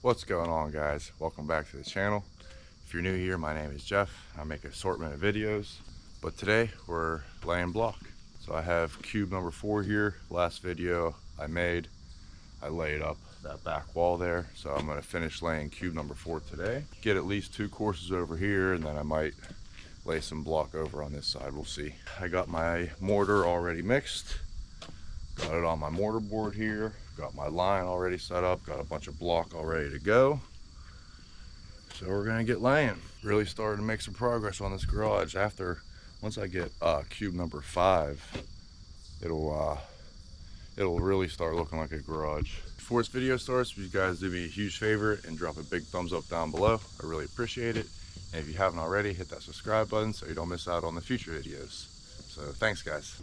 What's going on, guys? Welcome back to the channel. If you're new here, my name is Jeff. I make an assortment of videos, but today we're laying block. So I have cube number 4 here. Last video I made, I laid up that back wall there. So I'm gonna finish laying cube number 4 today. Get at least 2 courses over here, and then I might lay some block over on this side. We'll see. I got my mortar already mixed. Got it on my mortar board here. Got my line already set up. Got a bunch of block all ready to go. So we're gonna get laying. Really starting to make some progress on this garage. Once I get cube number 5, it'll really start looking like a garage. Before this video starts, you guys do me a huge favor and drop a big thumbs up down below. I really appreciate it. And if you haven't already, hit that subscribe button so you don't miss out on the future videos. So thanks, guys.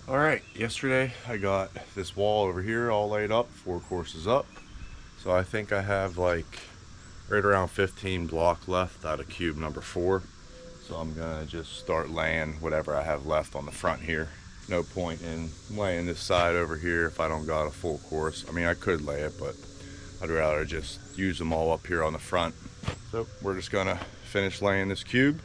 All right, yesterday I got this wall over here all laid up, 4 courses up. So I think I have like right around 15 block left out of cube number 4. So I'm gonna just start laying whatever I have left on the front here. No point in laying this side over here if I don't got a full course. I mean, I could lay it, but I'd rather just use them all up here on the front. So we're just gonna finish laying this cube.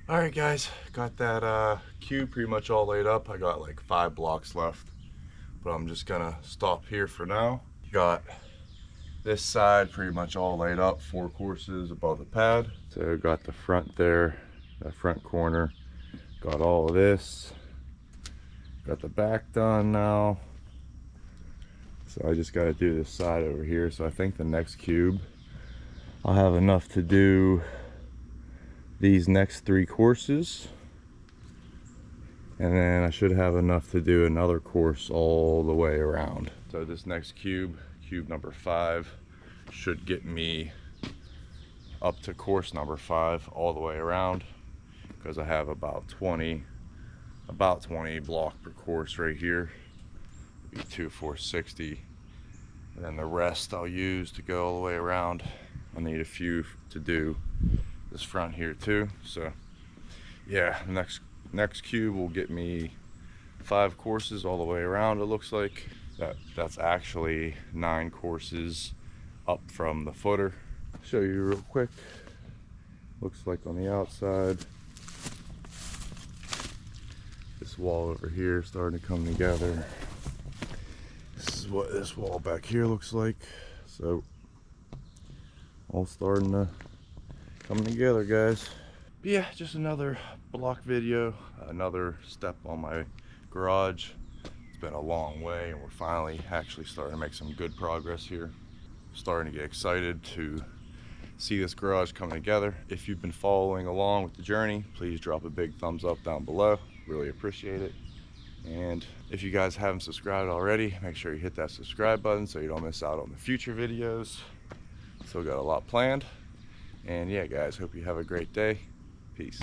All right, guys, got that cube pretty much all laid up. I got like 5 blocks left, but I'm just gonna stop here for now. Got this side pretty much all laid up, 4 courses above the pad. So got the front there, that front corner, got all of this. Got the back done now. So I just gotta do this side over here. So I think the next cube, I'll have enough to do these next 3 courses, and then I should have enough to do another course all the way around. So this next cube, cube number 5, should get me up to course number 5 all the way around, because I have about 20 block per course right here. Be 2 460, and then the rest I'll use to go all the way around. I'll need a few to do this front here too. So yeah, next cube will get me 5 courses all the way around. It looks like that's actually 9 courses up from the footer. Show you real quick. Looks like on the outside, this wall over here is starting to come together. This is what this wall back here looks like. So all starting to coming together, guys. But yeah, just another block video, another step on my garage. It's been a long way, and we're finally actually starting to make some good progress here. Starting to get excited to see this garage come together. If you've been following along with the journey, please drop a big thumbs up down below. Really appreciate it. And if you guys haven't subscribed already, make sure you hit that subscribe button so you don't miss out on the future videos. Still got a lot planned. And yeah, guys, hope you have a great day. Peace.